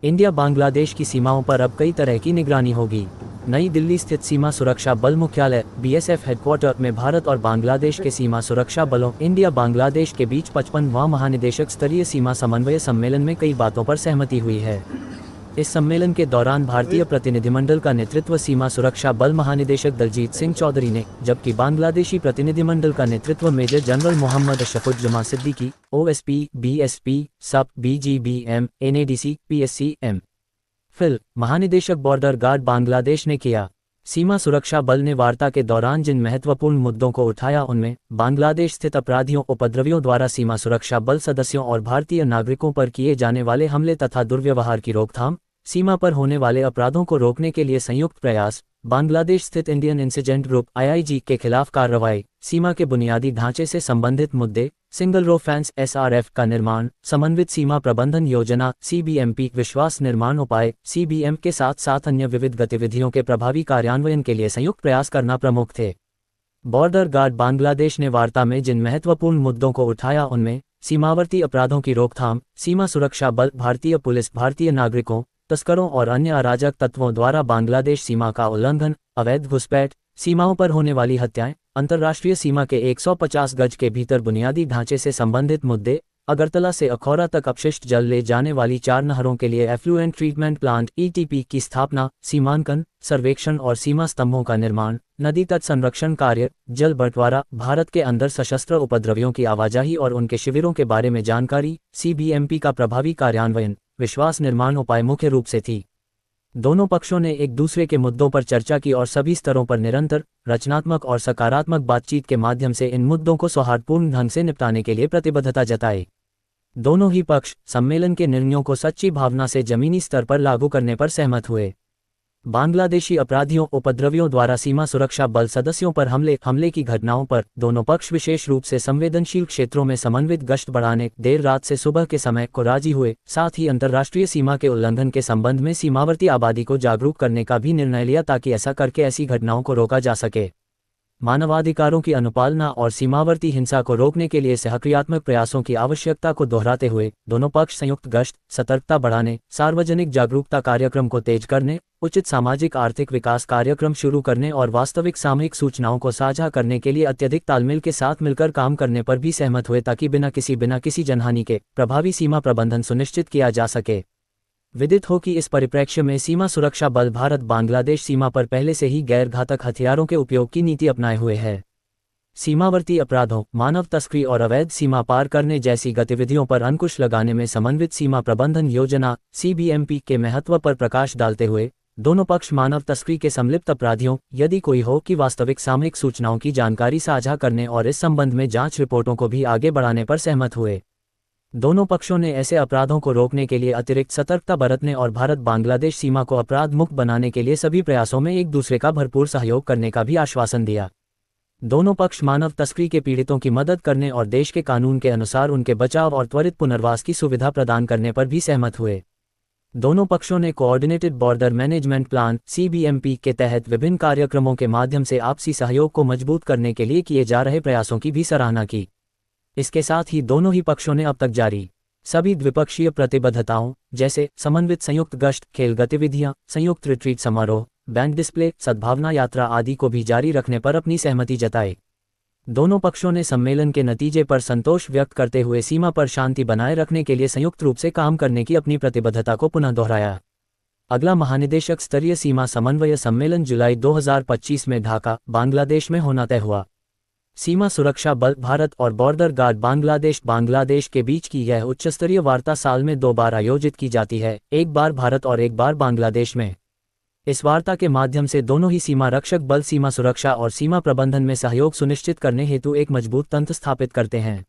India Bangladesh की सीमाओं पर अब कई तरह की निगरानी होगी। नई दिल्ली स्थित सीमा सुरक्षा बल मुख्यालय बीएसएफ हेडक्वार्टर में भारत और बांग्लादेश के सीमा सुरक्षा बलों इंडिया बांग्लादेश के बीच 55वां महानिदेशक स्तरीय सीमा समन्वय सम्मेलन में कई बातों पर सहमति हुई है। इस सम्मेलन के दौरान भारतीय प्रतिनिधिमंडल का नेतृत्व सीमा सुरक्षा बल महानिदेशक दलजीत सिंह चौधरी ने, जबकि बांग्लादेशी प्रतिनिधिमंडल का नेतृत्व major general Mohammad Ashrafuzzama Siddiqui, OSP, BSP, सब, बीजीबीएम, एनएडीसी, पीएससी, फिल, महानिदेशक बॉर्डर गार्ड बांग्लादेश ने किया। सीमा सुरक्षा बल ने वार्ता के दौरान जिन महत्वपूर्ण मुद्दों को उठाया उनमें बांग्लादेश स्थित अपराधियों उपद्रवियों द्वारा सीमा सुरक्षा बल सदस्यों और भारतीय नागरिकों पर किए जाने वाले हमले तथा दुर्व्यवहार की रोकथाम, सीमा पर होने वाले अपराधों को रोकने के लिए संयुक्त प्रयास, बांग्लादेश स्थित इंडियन इंसिडेंट ग्रुप (IIG) के खिलाफ कार्रवाई, सीमा के बुनियादी ढांचे से संबंधित मुद्दे, सिंगल रो फेंस (SRF) का निर्माण, समन्वित सीमा प्रबंधन योजना (CBMP), विश्वास निर्माण उपाय (CBM) के साथ साथ अन्य विविध गतिविधियों के प्रभावी कार्यान्वयन के लिए संयुक्त प्रयास करना प्रमुख थे। बॉर्डर गार्ड बांग्लादेश ने वार्ता में जिन महत्वपूर्ण मुद्दों को उठाया उनमें सीमावर्ती अपराधों की रोकथाम, सीमा सुरक्षा बल, भारतीय पुलिस, भारतीय नागरिकों, तस्करों और अन्य अराजक तत्वों द्वारा बांग्लादेश सीमा का उल्लंघन, अवैध घुसपैठ, सीमाओं पर होने वाली हत्याएं, अंतर्राष्ट्रीय सीमा के 150 गज के भीतर बुनियादी ढांचे से संबंधित मुद्दे, अगरतला से अखौरा तक अपशिष्ट जल ले जाने वाली 4 नहरों के लिए एफ्लुएंट ट्रीटमेंट प्लांट (ETP) की स्थापना, सीमांकन, सर्वेक्षण और सीमा स्तंभों का निर्माण, नदी तट संरक्षण कार्य, जल बंटवारा, भारत के अंदर सशस्त्र उपद्रवियों की आवाजाही और उनके शिविरों के बारे में जानकारी, CBMP का प्रभावी कार्यान्वयन, विश्वास निर्माण उपाय मुख्य रूप से थी। दोनों पक्षों ने एक दूसरे के मुद्दों पर चर्चा की और सभी स्तरों पर निरंतर, रचनात्मक और सकारात्मक बातचीत के माध्यम से इन मुद्दों को सौहार्दपूर्ण ढंग से निपटाने के लिए प्रतिबद्धता जताई। दोनों ही पक्ष सम्मेलन के निर्णयों को सच्ची भावना से जमीनी स्तर पर लागू करने पर सहमत हुए। बांग्लादेशी अपराधियों उपद्रवियों द्वारा सीमा सुरक्षा बल सदस्यों पर हमले की घटनाओं पर दोनों पक्ष विशेष रूप से संवेदनशील क्षेत्रों में समन्वित गश्त बढ़ाने, देर रात से सुबह के समय को राजी हुए। साथ ही अंतर्राष्ट्रीय सीमा के उल्लंघन के संबंध में सीमावर्ती आबादी को जागरूक करने का भी निर्णय लिया ताकि ऐसा करके ऐसी घटनाओं को रोका जा सके। मानवाधिकारों की अनुपालना और सीमावर्ती हिंसा को रोकने के लिए सहक्रियात्मक प्रयासों की आवश्यकता को दोहराते हुए दोनों पक्ष संयुक्त गश्त, सतर्कता बढ़ाने, सार्वजनिक जागरूकता कार्यक्रम को तेज करने, उचित सामाजिक आर्थिक विकास कार्यक्रम शुरू करने और वास्तविक सामयिक सूचनाओं को साझा करने के लिए अत्यधिक तालमेल के साथ मिलकर काम करने पर भी सहमत हुए ताकि बिना किसी जनहानि के प्रभावी सीमा प्रबंधन सुनिश्चित किया जा सके। विदित हो कि इस परिप्रेक्ष्य में सीमा सुरक्षा बल भारत बांग्लादेश सीमा पर पहले से ही गैर घातक हथियारों के उपयोग की नीति अपनाए हुए है। सीमावर्ती अपराधों, मानव तस्करी और अवैध सीमा पार करने जैसी गतिविधियों पर अंकुश लगाने में समन्वित सीमा प्रबंधन योजना (CBMP) के महत्व पर प्रकाश डालते हुए दोनों पक्ष मानव तस्करी के संलिप्त अपराधियों, यदि कोई हो, की वास्तविक सामयिक सूचनाओं की जानकारी साझा करने और इस संबंध में जांच रिपोर्टों को भी आगे बढ़ाने पर सहमत हुए। दोनों पक्षों ने ऐसे अपराधों को रोकने के लिए अतिरिक्त सतर्कता बरतने और भारत बांग्लादेश सीमा को अपराध मुक्त बनाने के लिए सभी प्रयासों में एक दूसरे का भरपूर सहयोग करने का भी आश्वासन दिया। दोनों पक्ष मानव तस्करी के पीड़ितों की मदद करने और देश के कानून के अनुसार उनके बचाव और त्वरित पुनर्वास की सुविधा प्रदान करने पर भी सहमत हुए। दोनों पक्षों ने coordinated border management plan (CBMP) के तहत विभिन्न कार्यक्रमों के माध्यम से आपसी सहयोग को मजबूत करने के लिए किए जा रहे प्रयासों की भी सराहना की। इसके साथ ही दोनों ही पक्षों ने अब तक जारी सभी द्विपक्षीय प्रतिबद्धताओं जैसे समन्वित संयुक्त गश्त, खेल गतिविधियां, संयुक्त रिट्रीट समारोह, बैंड डिस्प्ले, सद्भावना यात्रा आदि को भी जारी रखने पर अपनी सहमति जताई। दोनों पक्षों ने सम्मेलन के नतीजे पर संतोष व्यक्त करते हुए सीमा पर शांति बनाए रखने के लिए संयुक्त रूप से काम करने की अपनी प्रतिबद्धता को पुनः दोहराया। अगला महानिदेशक स्तरीय सीमा समन्वय सम्मेलन जुलाई 2025 में ढाका, बांग्लादेश में होना तय हुआ। सीमा सुरक्षा बल भारत और बॉर्डर गार्ड बांग्लादेश के बीच की यह उच्चस्तरीय वार्ता साल में 2 बार आयोजित की जाती है, एक बार भारत और एक बार बांग्लादेश में। इस वार्ता के माध्यम से दोनों ही सीमा रक्षक बल सीमा सुरक्षा और सीमा प्रबंधन में सहयोग सुनिश्चित करने हेतु एक मजबूत तंत्र स्थापित करते हैं।